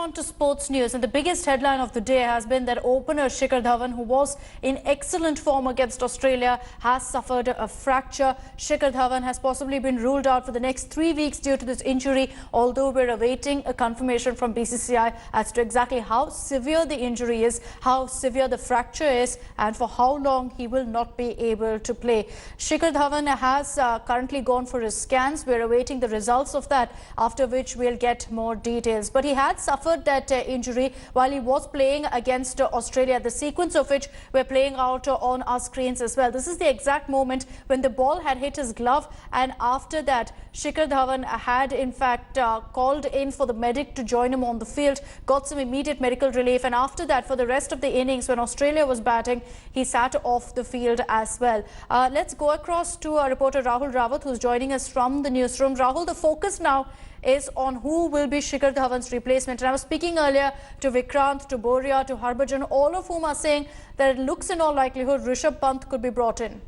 on to sports news, and the biggest headline of the day has been that opener Shikhar Dhawan, who was in excellent form against Australia, has suffered a fracture. Shikhar Dhawan has possibly been ruled out for the next 3 weeks due to this injury, although we're awaiting a confirmation from BCCI as to exactly how severe the injury is, how severe the fracture is, and for how long he will not be able to play. Shikhar Dhawan has currently gone for his scans. We're awaiting the results of that, after which we'll get more details. But he had suffered that injury while he was playing against Australia, the sequence of which we're playing out on our screens as well. This is the exact moment when the ball had hit his glove, and after that Shikhar Dhawan had in fact called in for the medic to join him on the field, got some immediate medical relief, and after that, for the rest of the innings when Australia was batting, he sat off the field as well. Let's go across to our reporter Rahul Rawat, who's joining us from the newsroom. Rahul, the focus now is on who will be Shikhar Dhawan's replacement. And I was speaking earlier to Vikrant, to Boria, to Harbhajan, all of whom are saying that it looks in all likelihood Rishabh Pant could be brought in.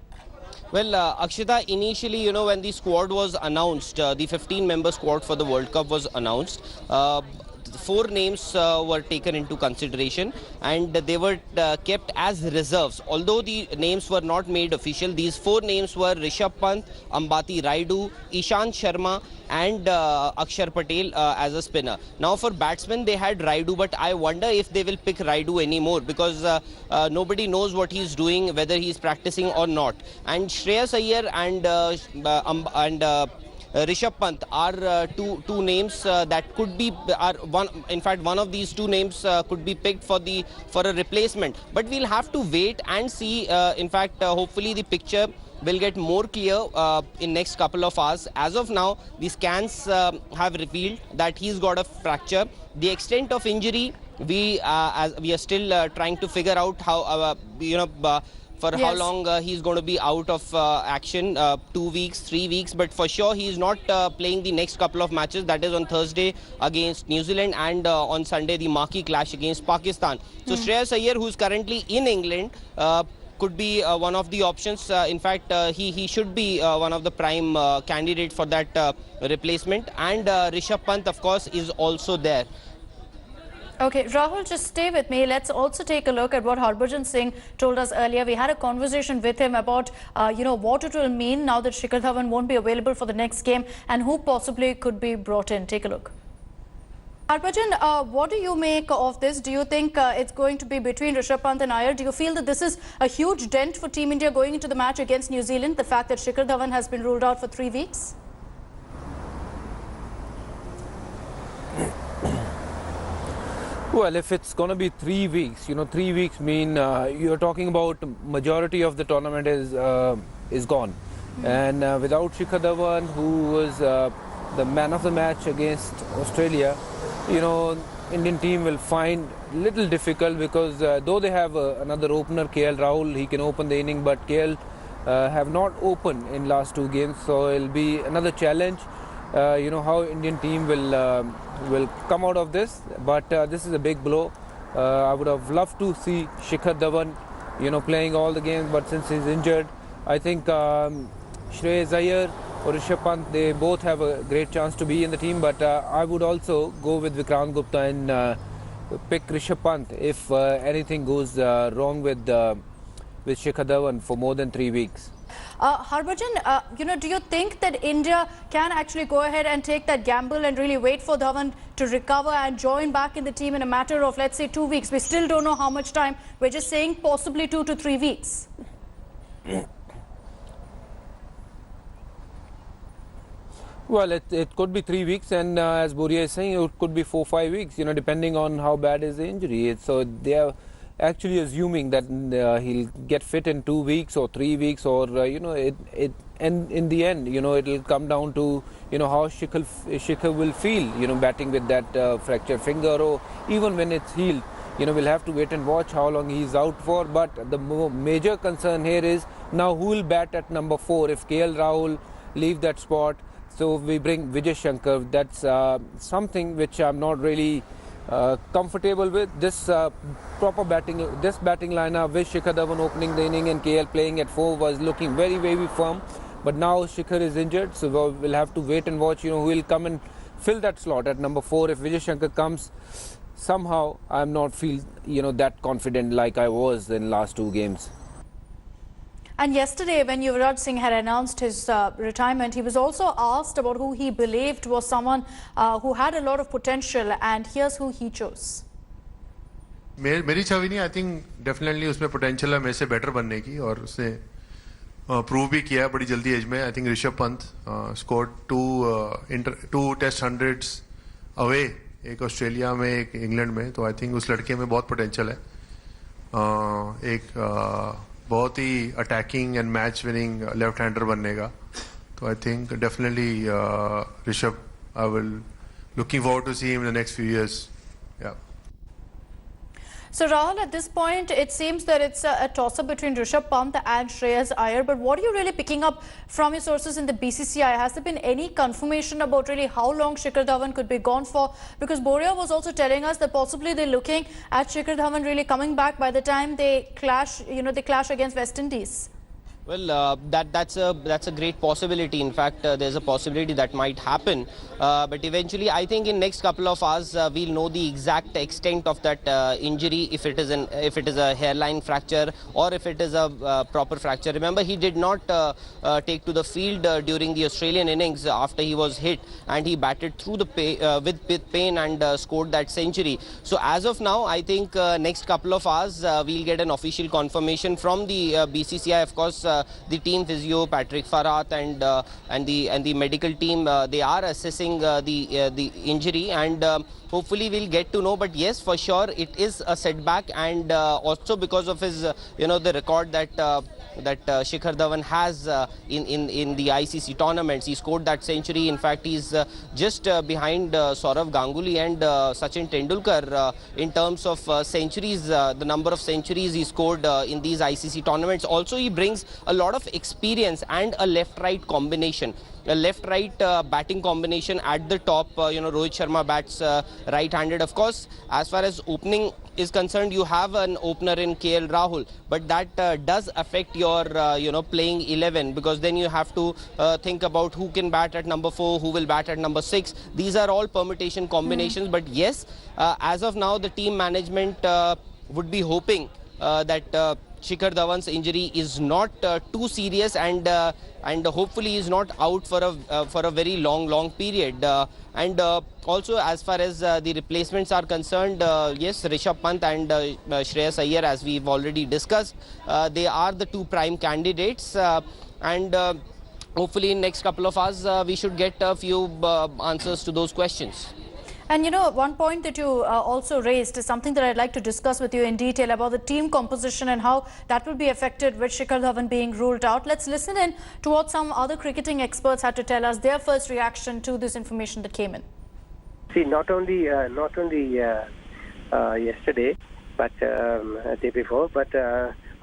Well, Akshita, initially, when the squad was announced, the 15-member squad for the World Cup was announced, 4 names were taken into consideration, and they were kept as reserves. Although the names were not made official, these 4 names were Rishabh Pant, Ambati Rayudu, Ishant Sharma and Akshar Patel as a spinner. Now for batsmen they had Rayudu, but I wonder if they will pick Rayudu anymore, because nobody knows what he's doing, whether he's practicing or not. And Shreyas Iyer and Rishabh Pant are two names that could be one of these 2 names could be picked for a replacement. But we'll have to wait and see. Hopefully the picture will get more clear in next couple of hours. As of now, the scans have revealed that he's got a fracture. The extent of injury, we are still trying to figure out how how long he's going to be out of action, 2 weeks, 3 weeks, but for sure he's not playing the next couple of matches. That is on Thursday against New Zealand and on Sunday the marquee clash against Pakistan. So Shreyas Iyer, who's currently in England, could be one of the options. He should be one of the prime candidates for that replacement. And Rishabh Pant, of course, is also there. Okay, Rahul, just stay with me. Let's also take a look at what Harbhajan Singh told us earlier. We had a conversation with him about, what it will mean now that Shikhar Dhawan won't be available for the next game and who possibly could be brought in. Take a look. Harbhajan, what do you make of this? Do you think it's going to be between Rishabh Pant and Iyer? Do you feel that this is a huge dent for Team India going into the match against New Zealand, the fact that Shikhar Dhawan has been ruled out for 3 weeks? Well, if it's going to be 3 weeks, 3 weeks mean you're talking about majority of the tournament is gone. And without Shikhar Dhawan, who was the man of the match against Australia, Indian team will find little difficult, because though they have another opener, KL Rahul, he can open the inning, but KL have not opened in last 2 games, so it'll be another challenge. How Indian team will come out of this, but this is a big blow. I would have loved to see Shikhar Dhawan, playing all the games, but since he's injured, I think Shreyas Iyer or Rishabh Pant, they both have a great chance to be in the team. But I would also go with Vikrant Gupta and pick Rishabh Pant if anything goes wrong with Shikhar Dhawan for more than 3 weeks. Harbhajan, do you think that India can actually go ahead and take that gamble and really wait for Dhawan to recover and join back in the team in a matter of, let's say, 2 weeks? We still don't know how much time. We're just saying possibly 2 to 3 weeks. Well, it could be 3 weeks, and as Boria is saying, it could be 4-5 weeks, depending on how bad is the injury. So they are actually assuming that he'll get fit in 2 weeks or 3 weeks, or and in the end, it'll come down to how Shikhar will feel, batting with that fractured finger, or even when it's healed. We'll have to wait and watch how long he's out for. But the major concern here is now who will bat at number 4 if KL Rahul leave that spot. So we bring Vijay Shankar. That's something which I'm not really comfortable with. This batting lineup with Shikhar Dhawan opening the inning and KL playing at 4 was looking very, very firm. But now Shikhar is injured, so we'll have to wait and watch, who will come and fill that slot at number 4 if Vijay Shankar comes. somehow I'm not feel that confident like I was in last two games. And yesterday, when Yuvraj Singh had announced his retirement, he was also asked about who he believed was someone who had a lot of potential, and here's who he chose. मेरी छवि नहीं, आई think definitely उसमें potential है मेरे से better बनने की, और उसने प्रूव भी किया है बड़ी जल्दी एज में. I think Rishabh Pant scored two test hundreds away, एक ऑस्ट्रेलिया में एक इंग्लैंड में. तो आई थिंक उस लड़के में बहुत पोटेंशियल है, एक बहुत ही attacking and match winning left hander बनने का. तो I think definitely Rishabh, I will looking forward to see him in the next few years. या So Rahul, at this point, it seems that it's a toss-up between Rishabh Pant and Shreyas Iyer. But what are you really picking up from your sources in the BCCI? Has there been any confirmation about really how long Shikhar Dhawan could be gone for? Because Boria was also telling us that possibly they're looking at Shikhar Dhawan really coming back by the time they clash, they clash against West Indies. Well, that's a great possibility. In fact, there's a possibility that might happen. But eventually, I think in next couple of hours, we'll know the exact extent of that injury. If it is a hairline fracture or if it is a proper fracture. Remember, he did not take to the field during the Australian innings after he was hit, and he batted through the with pain and scored that century. So as of now, I think next couple of hours we'll get an official confirmation from the BCCI. Of course, the team physio Patrick Farhat and the medical team, they are assessing the injury, and hopefully we'll get to know. But yes, for sure it is a setback, and also because of his the record that Shikhar Dhawan has in the ICC tournaments. He scored that century. In fact, he's just behind Saurav Ganguly and Sachin Tendulkar in terms of centuries, the number of centuries he scored in these ICC tournaments. Also, he brings a lot of experience and a left-right combination. A left-right batting combination at the top. Rohit Sharma bats right-handed. Of course, as far as opening is concerned, you have an opener in KL Rahul, but that does affect your playing 11, because then you have to think about who can bat at number 4, who will bat at number 6. These are all permutation combinations. But yes, as of now, the team management would be hoping that Shikhar Dhawan's injury is not too serious, and hopefully is not out for a very long period. And also, as far as the replacements are concerned, yes, Rishabh Pant and Shreyas Iyer, as we've already discussed, they are the two prime candidates, and hopefully in next couple of hours we should get a few answers to those questions. And one point that you also raised is something that I'd like to discuss with you in detail about the team composition and how that will be affected with Shikhar Dhawan being ruled out. Let's listen in to what some other cricketing experts had to tell us, their first reaction to this information that came in. See, not only yesterday, but day before, but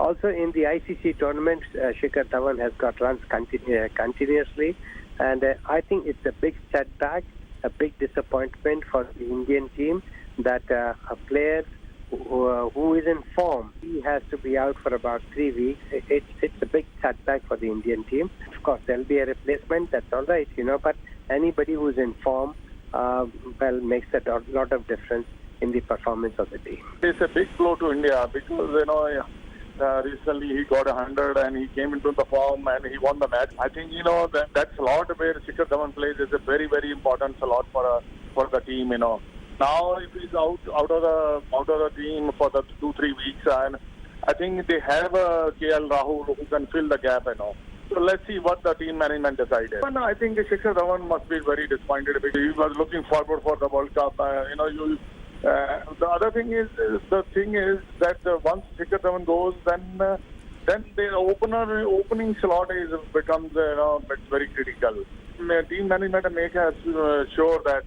also in the ICC tournaments, Shikhar Dhawan has got runs continuously, and I think it's a big setback, a big disappointment for the Indian team that a player who is in form, he has to be out for about 3 weeks. It's a big setback for the Indian team. Of course, there'll be a replacement, that's all right, but anybody who's in form, makes a lot of difference in the performance of the team. It's a big blow to India because, recently he got 100 and he came into the form and he won the match. I think that slot where Shikhar Dhawan plays is a very, very important slot for the team. Now if he's out of the team for the 2-3 weeks, and I think they have KL Rahul who can fill the gap. So let's see what the team management decided. But I think Shikhar Dhawan must be very disappointed because he was looking forward for the World Cup. The other thing is that once Shikhar Dhawan goes, then the opening slot becomes it's very critical. Team management make sure that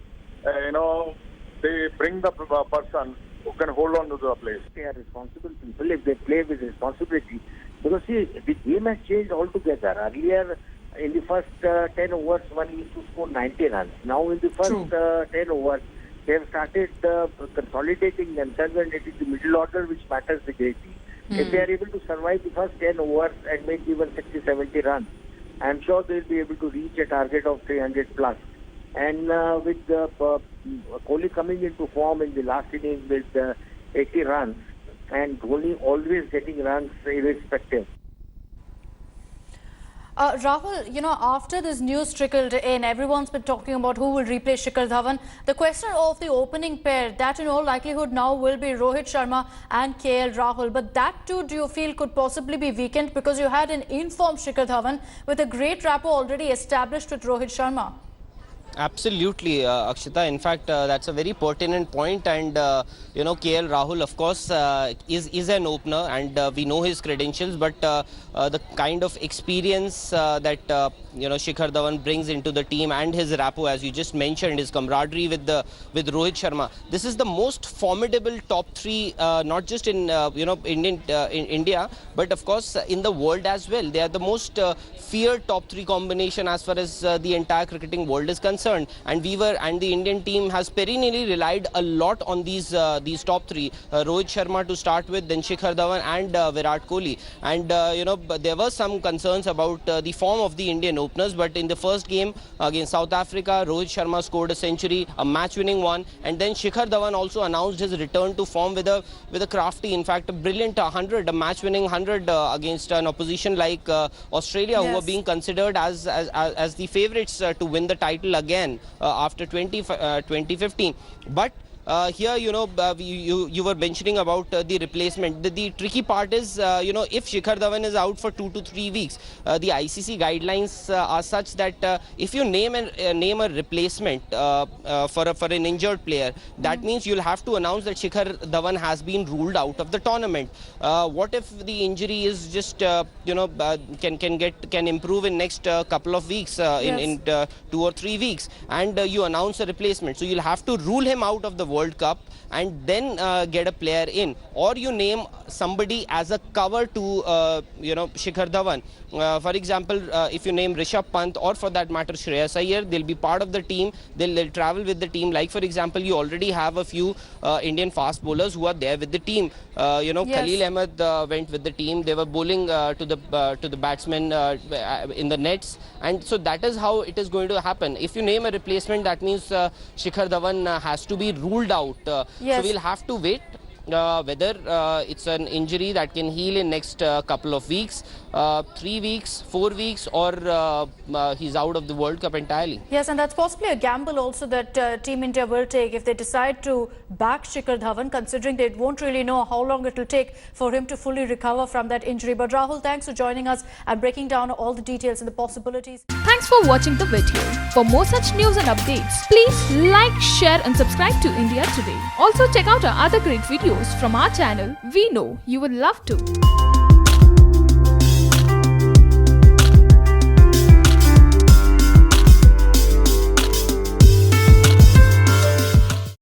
they bring the person who can hold on to the place. They are responsible people if they play with responsibility. Because see, the game has changed altogether. Earlier, in the first 10 overs, one used to score 90 runs. Now in the first 10 overs, they have started consolidating themselves, and it is the middle order which matters the greatly. If they are able to survive the first 10 overs and make even 60-70 runs, I am sure they will be able to reach a target of 300 plus. And with Kohli coming into form in the last innings with 80 runs, and Dhoni always getting runs irrespective. Rahul, you know, after this news trickled in, everyone's been talking about who will replace Shikhar Dhawan. The question of the opening pair, that in all likelihood now will be Rohit Sharma and KL Rahul. But that too, do you feel could possibly be weakened because you had an informed Shikhar Dhawan with a great rapport already established with Rohit Sharma? Absolutely, Akshita. In fact, that's a very pertinent point. And, you know, KL Rahul, of course, is an opener and we know his credentials. But the kind of experience that, you know, Shikhar Dhawan brings into the team and his rapport, as you just mentioned, his camaraderie with Rohit Sharma. This is the most formidable top three, not just in, you know, in India, but of course in the world as well. They are the most feared top three combination as far as the entire cricketing world is concerned. And the Indian team has perennially relied a lot on these top three, Rohit Sharma to start with, then Shikhar Dhawan and Virat Kohli. And you know, there were some concerns about the form of the Indian openers, but in the first game against South Africa, Rohit Sharma scored a century, a match-winning one, and then Shikhar Dhawan also announced his return to form with a crafty, in fact, a brilliant 100, a match-winning 100 against an opposition like Australia, who were being considered as the favourites to win the title again after 2015. But here, you know, you were mentioning about the replacement. The tricky part is, you know, if Shikhar Dhawan is out for 2 to 3 weeks, the ICC guidelines are such that if you name a replacement for an injured player, that means you'll have to announce that Shikhar Dhawan has been ruled out of the tournament. What if the injury is just, you know, can improve in next couple of weeks, in 2 or 3 weeks, and you announce a replacement? So you'll have to rule him out of the World Cup and then get a player in, or you name somebody as a cover to you know, Shikhar Dhawan. For example, if you name Rishabh Pant, or for that matter Shreyas Iyer, they'll be part of the team. They'll travel with the team. Like for example, you already have a few Indian fast bowlers who are there with the team. You know, Khalil Ahmed went with the team. They were bowling to the batsmen in the nets, and so that is how it is going to happen. If you name a replacement, that means Shikhar Dhawan has to be ruled out. So we'll have to wait whether it's an injury that can heal in next couple of weeks, 3 weeks, 4 weeks, or he's out of the World Cup entirely. Yes, and that's possibly a gamble also that Team India will take if they decide to back Shikhar Dhawan, considering they won't really know how long it will take for him to fully recover from that injury. But Rahul, thanks for joining us and breaking down all the details and the possibilities. Thanks for watching the video. For more such news and updates, please like, share and subscribe to India Today. Also check out our other great videos from our channel. We know you would love to.